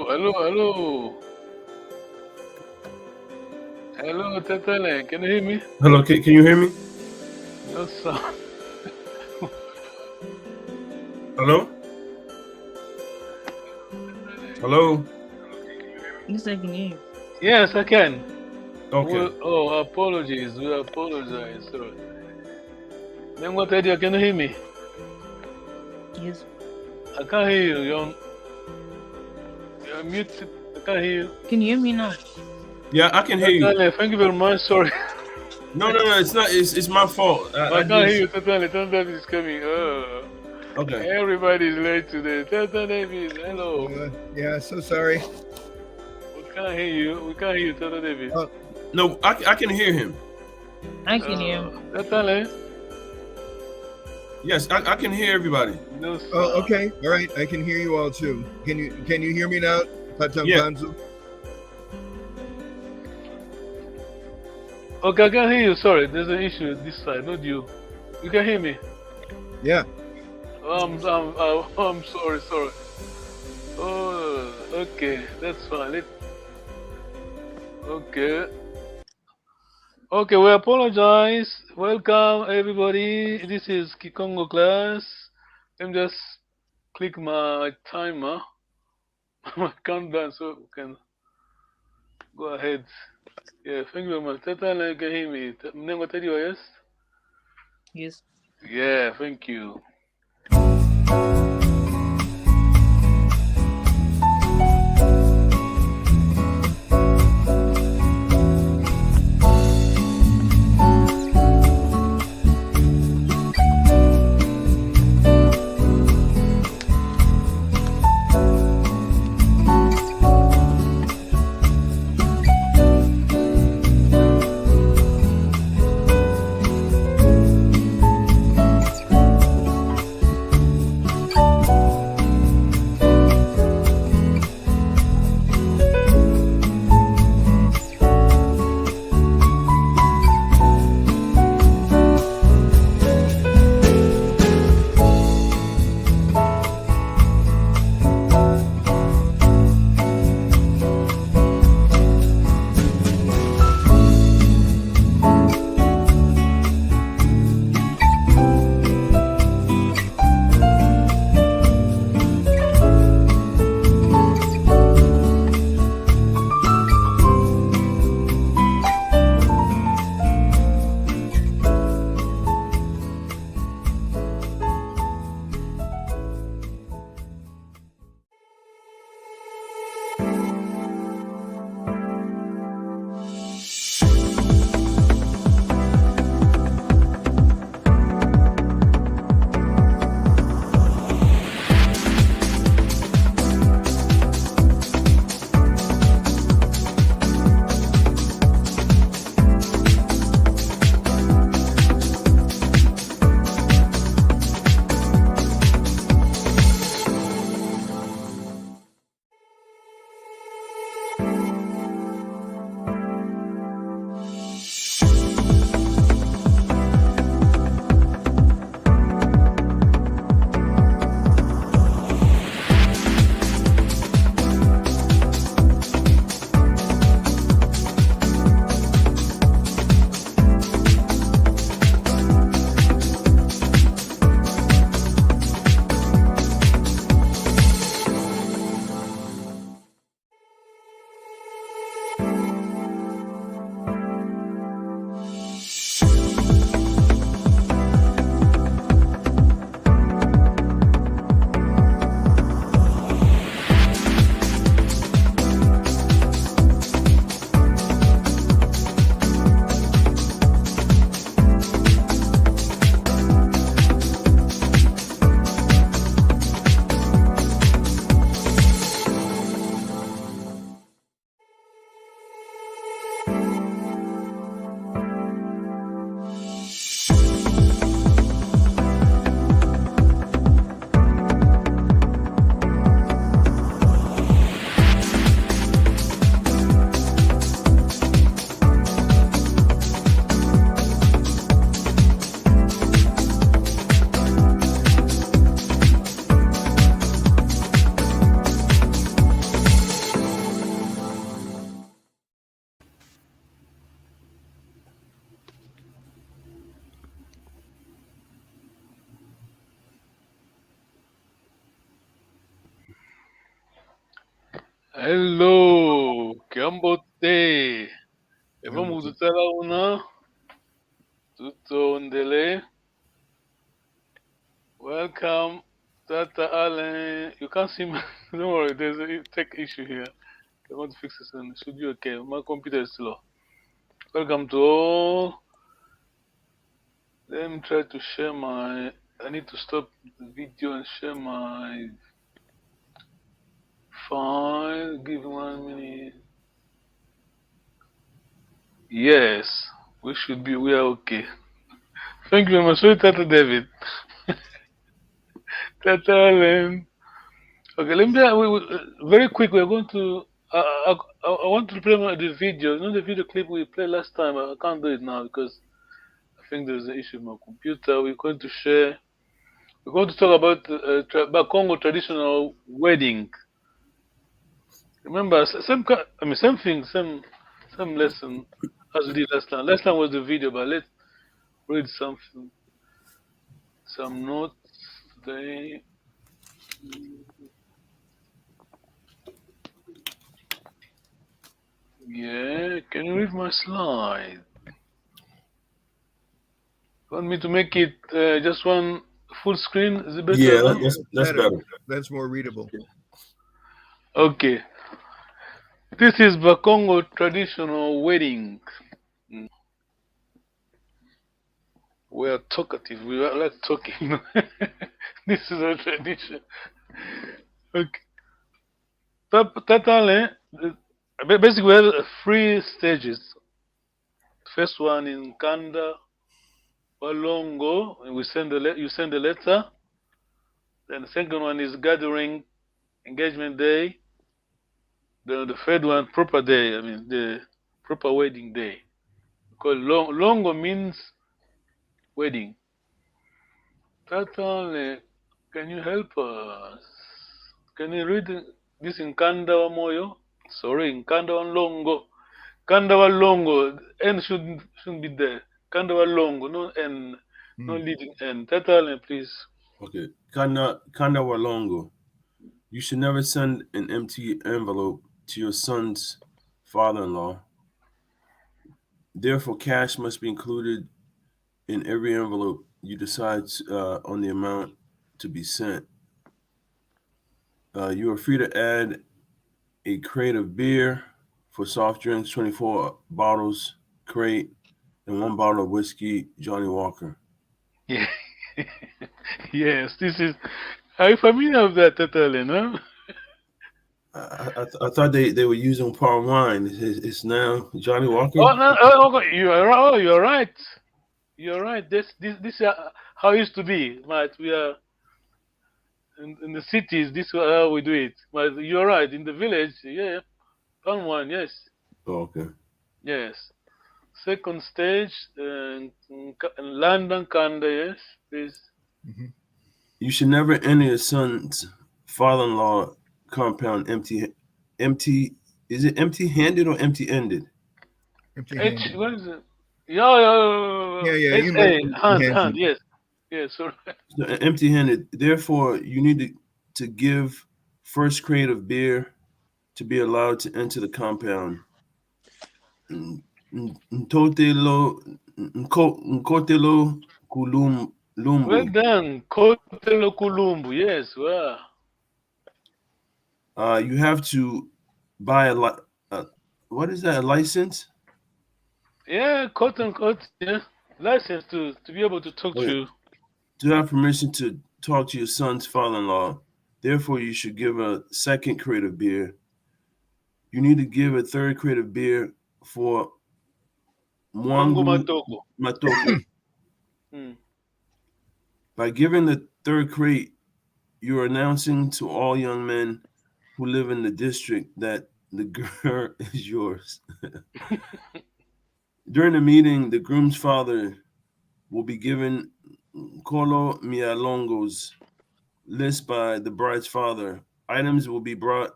hello, hello. Hello, Tetele. Can you hear me? Hello, can you hear me? No sound. Hello? Hello? Yes, I can hear you. Yes, I can. Okay. Oh, apologies. We apologize. Sorry. Then what idea? Can you hear me? Yes. I can't hear you. You're muted. I can't hear you. Can you hear me now? Yeah, I can hear you. Tetele, thank you very much. Sorry. No, it's not. It's my fault. I can't hear you, Tetele. Tetele is coming. Okay. Everybody's late today. Tetele, hello. Yeah, so sorry. We can't hear you. We can't hear you, Tetele David. No, I can hear him. I can hear him. Tetele. Yes, I can hear everybody. No sound. Oh, okay. All right. I can hear you all too. Can you hear me now? Patang Yeah. Kanzu? Okay, I can hear you. Sorry, there's an issue this side, not you. You can hear me. Yeah. I'm sorry. Oh, okay, that's fine. Okay. Okay, we apologize. Welcome, everybody. This is Kikongo class. Let me just click my timer, my countdown, so we can go ahead. Yeah, thank you very much. Tata, you can hear me. Nengo Teddy, yes? Yes. Yeah, thank you. Hello, Kiambote. E Yeah, vamos what's up? tutar a una. Tutto ondele. Welcome, Tata Allen. You can't see me. Don't worry, there's a tech issue here. I want to fix this and it should be okay. My computer is slow. Welcome to all. Let me try to share my. I need to stop the video and share my file. Give 1 minute. Yes, we are okay. Thank you very much. Sorry, Tata David. Tata Allen. Okay, let me very quick. We're going to. I want to play the video. You know the video clip we played last time. I can't do it now because I think there's an issue with my computer. We're going to share. We're going to talk about Congo traditional wedding. Remember, I mean, same thing, same lesson as we did last time. Last time was the video, but let's read something, some notes today. Yeah, can you read my slide? Want me to make it just one full screen? Is it better Yeah, now? that's better. That's more readable. Okay. This is Bakongo traditional wedding. Mm. We are talkative. We are like talking. This is a tradition. Okay. Tatale, basically, we have three stages. First one in Kanda, Walongo, and you send the letter. Then the second one is gathering, engagement day. Then the third one, proper day. I mean, the proper wedding day. Because Longo means wedding. Tatale, can you help us? Can you read this in Kanda wa Moyo? Sorry, in Kanda wa Longo. Kanda wa Longo. N shouldn't be there. Kanda wa Longo, no N, no Hmm. leading N. Tatale, please. Okay. Kanda Walongo. You should never send an empty envelope to your son's father-in-law. Therefore, cash must be included in every envelope you decide on the amount to be sent. You are free to add a crate of beer for soft drinks, 24 bottles crate, and 1 bottle of whiskey, Johnny Walker. Yeah. Yes, this is. Are you familiar with that, Tatale, no? I thought they were using palm wine. It's now Johnny Walker. Oh, no, okay, you're right. You're right. This is how it used to be. But we are in the cities. This is how we do it. But you're right. In the village, yeah, palm wine, yes, Oh, okay. yes. Second stage, London, Canada, yes, please. Hmm. You should never enter your son's father-in-law compound empty. Is it empty-handed or empty-ended? H, Empty-handed. what is it? Yeah, Yeah, yeah. S You A mentioned hand, empty-handed. yes, yes. Sorry. So, empty-handed. Therefore, you need to give first crate of beer to be allowed to enter the compound. Ntotelo Nkotelo Kulumbu. Well done, Kotelo Kulumbu. Yes, wow. You have to buy uh, what is that? A license? Yeah, cotton, cotton. Yeah, license to be able to talk Oh, yeah. to. To have permission to talk to your son's father-in-law. Therefore, you should give a second crate of beer. You need to give a third crate of beer for Mwangu Mwangu Matoko. Matoko. Hmm. By giving the third crate, you are announcing to all young men who live in the district that the girl is yours. During the meeting, the groom's father will be given Kolo Mialongo's list by the bride's father. Items will be brought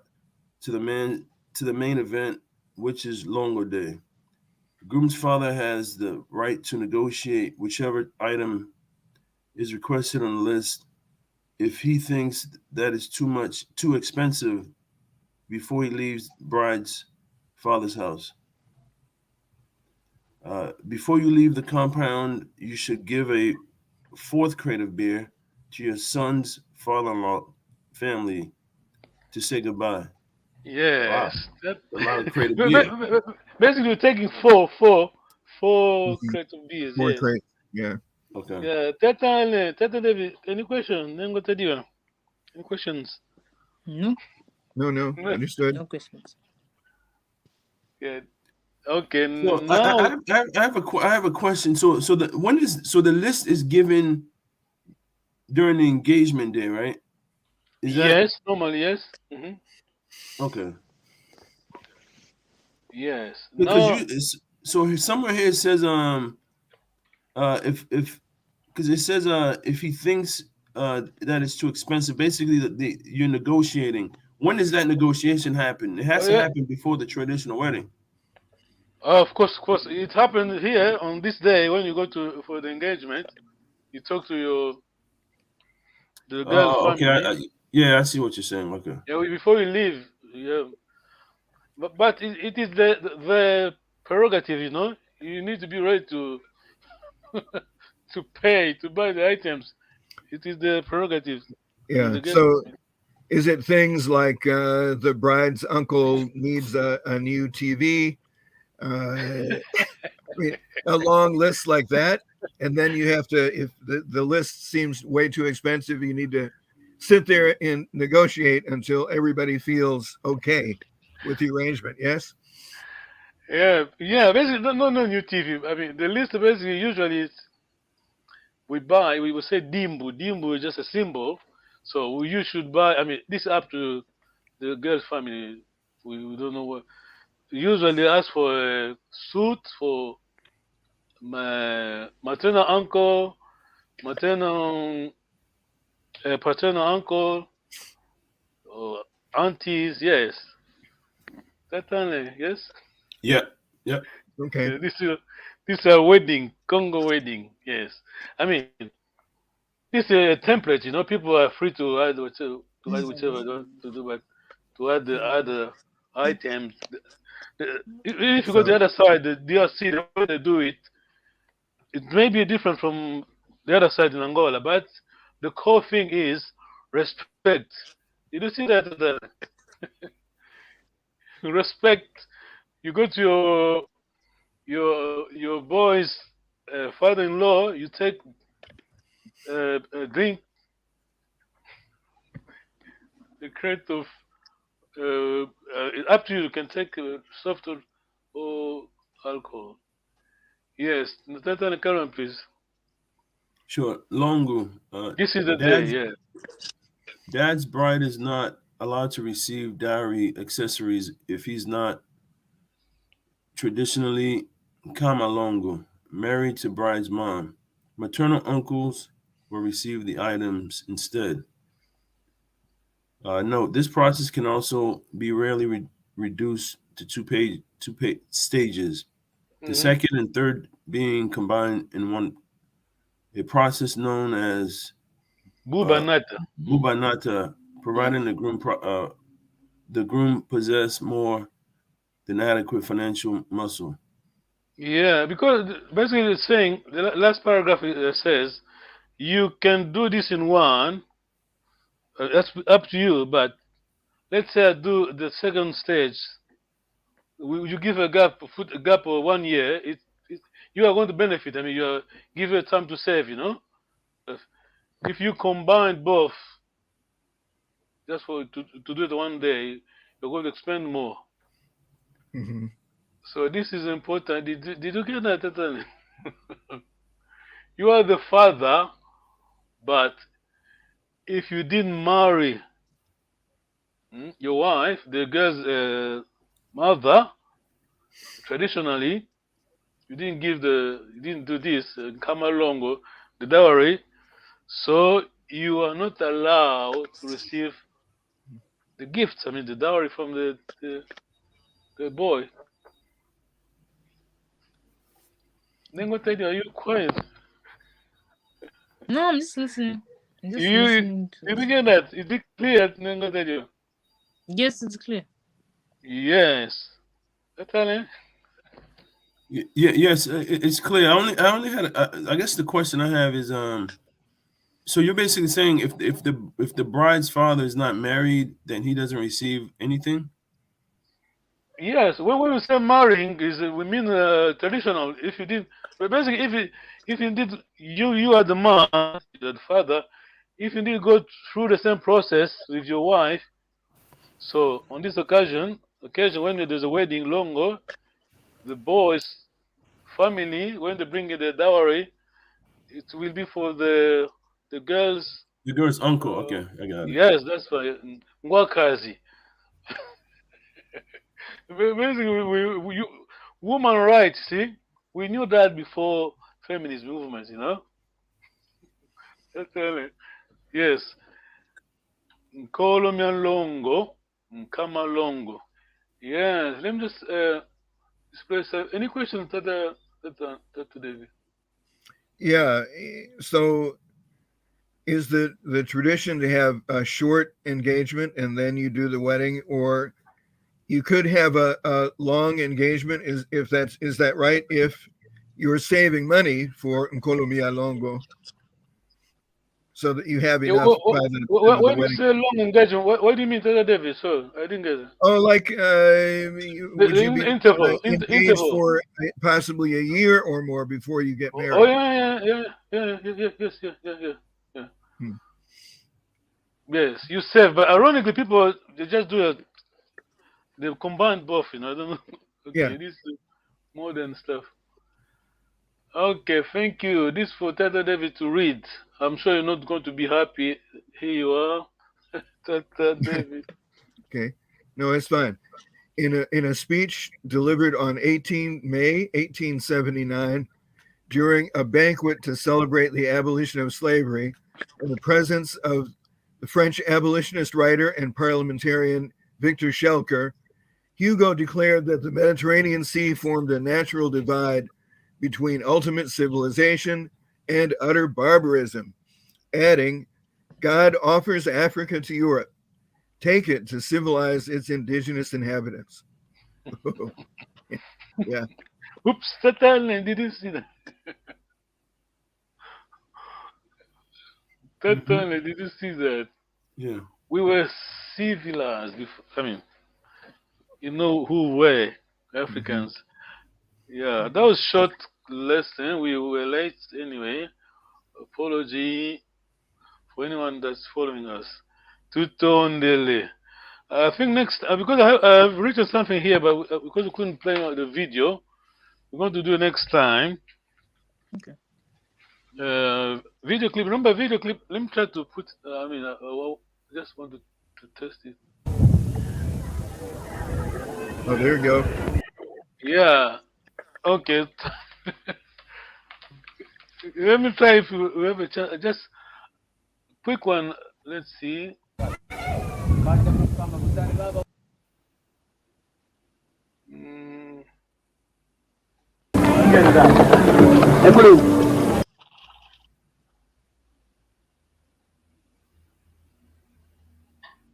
to the main event, which is Longo Day. The groom's father has the right to negotiate whichever item is requested on the list. If he thinks that is too expensive, before he leaves bride's father's house. Before you leave the compound, you should give a fourth crate of beer to your son's father-in-law family to say goodbye. Wow, Yes. That a lot of crate of beer. basically you're taking four Mhm. crates of beers. More Yes. crates. Yeah. Okay. Yeah. Tata David. Any question? Then go to you. Any questions? No, No, no. Understood. no questions. Yeah. Okay. So I, I, Now, I I have I have a question. So the list is given during the engagement day, right? Is that yes. Normally, yes. okay? Yes. Because Now, so somewhere here it says if because it says if he thinks that it's too expensive, basically you're negotiating. When does that negotiation happen? It has to yeah. happen before the traditional wedding. Of course. It happened here on this day when you go to for the engagement. You talk to the girl Oh, okay. family. Yeah, I see what you're saying. Okay. Yeah. Before you leave. Yeah. But it is the prerogative. You need to be ready to to pay to buy the items. It is the prerogative. Yeah. The girl So family. is it things like the bride's uncle needs a new TV? I mean, a long list like that, and then you have to. If the list seems way too expensive, you need to sit there and negotiate until everybody feels okay with the arrangement. Yes. Yeah, yeah. Basically, no new TV. I mean, the list basically usually is we buy. We will say dimbu. Dimbu is just a symbol. So you should buy. I mean, this is up to the girl's family. We don't know what. Usually, they ask for a suit for my maternal uncle, maternal, paternal uncle, or aunties. Yes, certainly. Yes. Yeah. Yeah. Okay. This is a wedding, Congo wedding. Yes. I mean, this is a template. People are free to add whichever they want to do, but to add the other items. Even if you go to the So. other side, the DRC, the way they do it, it may be different from the other side in Angola, but the core thing is respect. You do see that respect. You go to your boy's father-in-law. You take a drink, a crate of up to you. You can take soft or alcohol. Yes, Nathan and Karen, please. Sure. Longo. This is the day. Dad's Yeah. dad's bride is not allowed to receive dowry accessories if he's not traditionally Kamalongo, married to bride's mom. Maternal uncles will receive the items instead. Note: this process can also be rarely reduced to two stages. The hmm second and third being combined in one, a process known as uh, Bubanata. bubanata, Mm. providing the groom possess more than adequate financial muscle. Yeah, because basically it's saying the last paragraph says you can do this in one. That's up to you. But let's say I do the second stage. You give a gap, put a gap of 1 year. It you are going to benefit. I mean, you are give you time to save. If if you combine both, just for to do it 1 day, you're going to spend more. Mhm. So this is important. Did you get that? Totally? You are the father, but if you didn't marry your wife, the girl's mother, traditionally, you didn't do this, Kamalongo, the dowry, so you are not allowed to receive the gifts. I mean, the dowry from the boy. Then what tell you? Are you quiet? No, I'm just listening. I'm just You listening to. did you get that? Is it clear? Then what tell you? Yes, it's clear. Yes. I tell you. Yes, it's clear. I only had. I guess the question I have is, so you're basically saying if the bride's father is not married, then he doesn't receive anything. Yes, when we say marrying is we mean traditional. If you did, but basically, if indeed you are the man, you're the father, if you did go through the same process with your wife, so on this occasion when there's a wedding longer, the boy's family when they bring in the dowry, it will be for the girl's. The girl's uncle. Uh, Okay, I got it. yes, that's why Ngwakazi. Basically, woman rights. See, we knew that before feminist movements. That's telling. Yes, Nkolo Longo, Nkama Longo. Yes, let me just express. Any questions that David? Yeah. So is the tradition to have a short engagement and then you do the wedding, or you could have a long engagement? Is that right? If you're saving money for Nkolomia Longo, so that you have Yeah, enough by the time of the when you wedding. say long engagement, what do you mean, David? So I didn't get it. Oh, like would you be Interval, engaged interval. for possibly a year or more before you get Oh married? yeah, yes, yeah. Hmm. Yes, you save, but ironically, people they just do they combine both. I don't know. Yeah. Okay, this is modern stuff. Okay, thank you. This for Tata David to read. I'm sure you're not going to be happy. Here you are, Tata David. Okay. No, it's fine. In a speech delivered on 18 May 1879 during a banquet to celebrate the abolition of slavery in the presence of the French abolitionist writer and parliamentarian Victor Schelker, Hugo declared that the Mediterranean Sea formed a natural divide between ultimate civilization and utter barbarism, adding, God offers Africa to Europe. Take it to civilize its indigenous inhabitants. Yeah. Oops, Tata, I didn't see that. Tata, Mhm. I didn't see that. Yeah. We were civilized before. I mean, you know who were Mhm. Africans. Yeah, that was short lesson. We were late anyway. Apology for anyone that's following us. Tutondele. I think next, because I've written something here, but because we couldn't play the video, we're going to do next time. Okay. Video clip. Remember video clip? Let me try to put. Well, just want to test it. Oh, there you go. Yeah. Okay. Let me try if we have a chance. Just quick one. Let's see. Mm,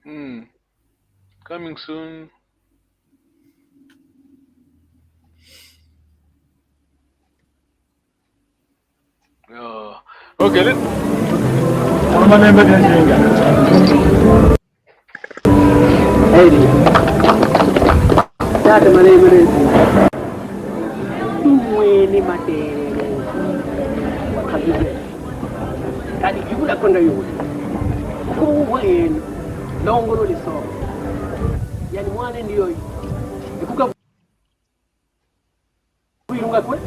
hmm. Coming soon. Okay. Date maneno tumweni matere wakabile kadi yula konda yula kuwa yenu longolo liso yani mwane ndiyo ikuka kuirunga kwe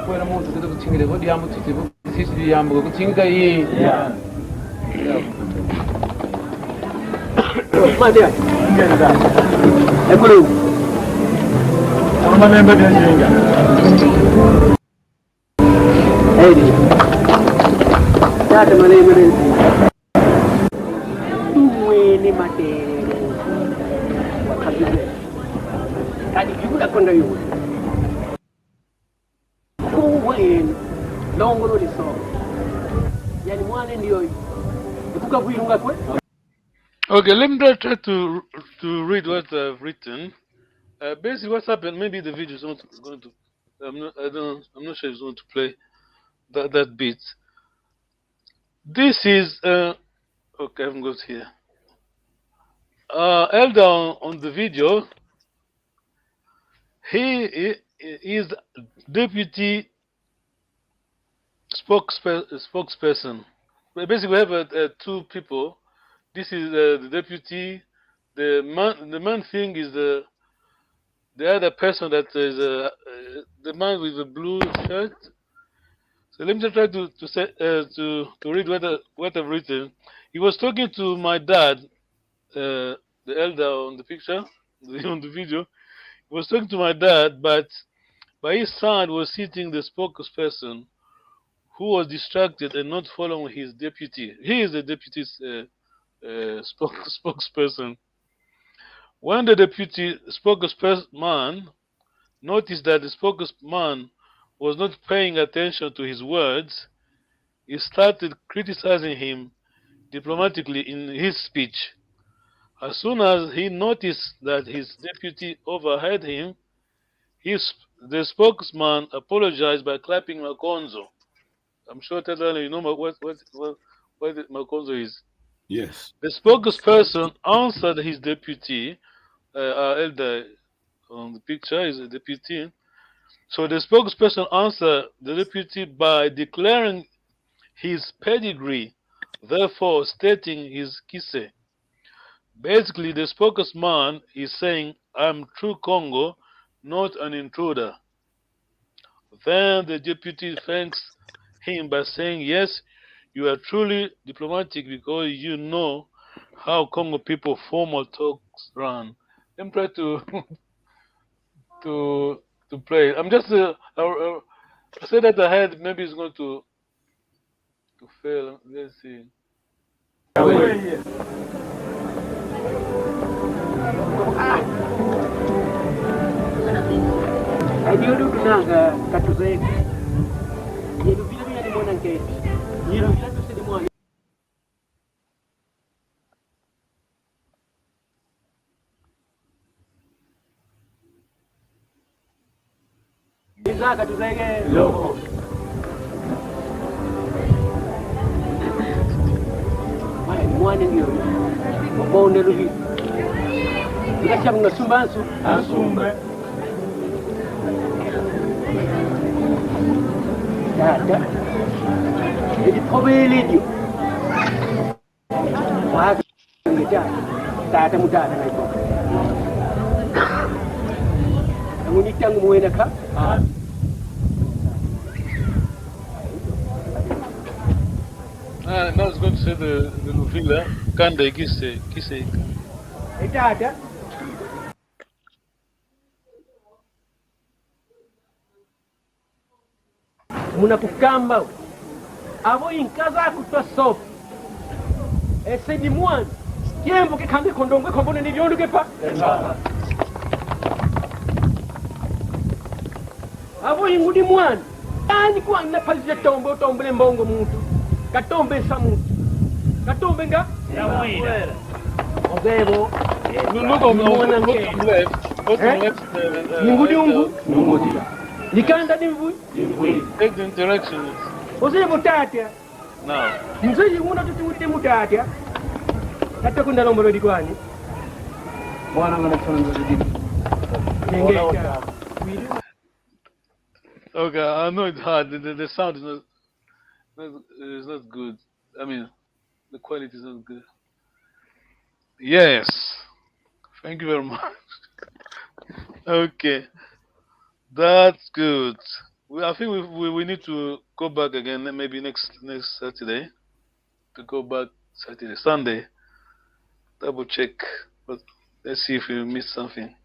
Fuera mucho de kuchingira ko diamu titibu sisi diamu ko kuchinga yi madya ekulu amanembe byanjinga edi date maneno tumweni matere wakabile kadi yula konda yula kuwa yenu longolo liso yani mwana ndiyo tukavuyirunga kwe. Okay, let me try to read what I've written. Basically, what's happened? Maybe the video is not going to. I'm not sure it's going to play that bit. This is okay. I haven't got here. Elder on the video. He is deputy spokesperson. Basically, we have two people. This is the deputy. The man thing is the other person that is the man with the blue shirt. So let me just try to say to read what I've written. He was talking to my dad, the elder on the picture, on the video. He was talking to my dad, but by his side was sitting the spokesperson, who was distracted and not following his deputy. He is the deputy's spokesperson. When the deputy spokesperson noticed that the spokesman was not paying attention to his words, he started criticizing him diplomatically in his speech. As soon as he noticed that his deputy overheard him, the spokesman apologized by clapping Makonzo. I'm sure Tadala, you know what Makonzo is. Yes. The spokesperson answered his deputy, our elder on the picture is a deputy. So the spokesperson answered the deputy by declaring his pedigree, therefore stating his kise. Basically, the spokesman is saying, I'm true Congo, not an intruder. Then the deputy thanks him by saying, yes, you are truly diplomatic because you know how Congo people formal talks run. Let me try to to play. I'm just I said that ahead. Maybe it's going to fail. Let's see. Adiyo dunanga katuzeke. Yelu vile vile ni mwana nketi. Yelu vile tusidi mwana. Iza katuzeke. Loko. Mwana ndiyo. Mbonde luvi. Ikashabu ngasumba ansu. Asumbe. Tata, jadi probeli dia. Wah, kita tata muda dengan itu. Kamu ni tang muai nak? Now it's going to say the Luvila. Kande kise. Tata. Munakukamba abo inkaza kutwa sopo ese ni mwana kiembo kikande kondongwe kombone nilionduke pa abo ingudi mwana ani kwa na palizia tombole mbongo muntu katombe sa muntu katombe nga ya mwira ozebo Look on left. ingudi umbu Nikanda nimvu? Take the directions. Ose mutata. Now. Mzee yuna tutuite mutata. Hata kunda lombolo dikwani. Bwana ngana tsonzo didi. Ngeka. Okay, I know it's hard. The sound is not good. I mean, the quality is not good. Yes. Thank you very much. Okay. That's good. I think we need to go back again, maybe next Saturday. To go back Sunday. Double check. But let's see if we missed something.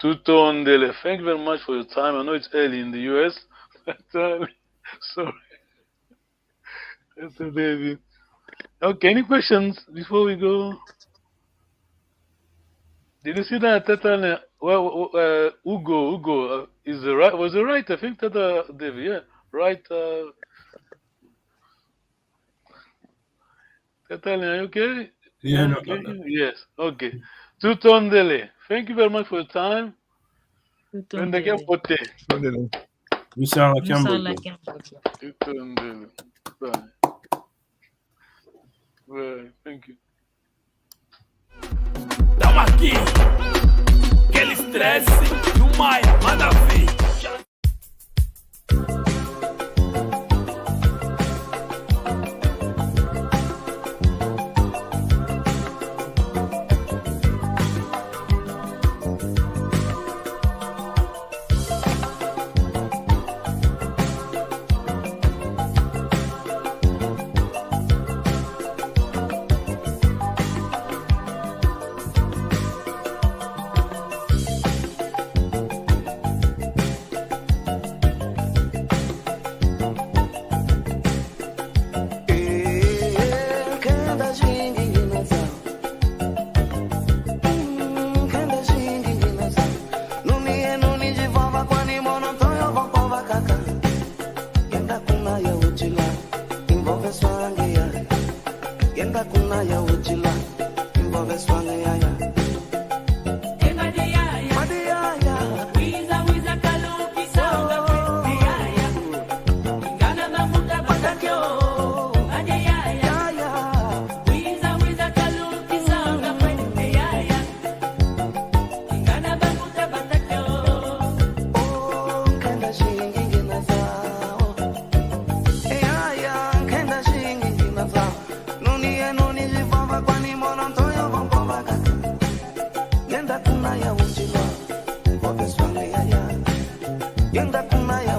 Tuton Dele, thank you very much for your time. I know it's early in the US. Sorry. That's a baby. Okay, any questions before we go? Did you see that Tata? Well, Ugo is the right. Was it right? I think Tata Devi, yeah, right. Catalina, are you okay? Yeah, no, Can Yes. Okay. Tutondele. Thank you very much for your time. Tuendelea Tutondele. pote. Misala Musala Kiambogo. Kiambogo. Tutondele. Bye. Bye. Thank you. Tamo aqui, aquele estresse do Maia, manda ver. Yenda kuna ya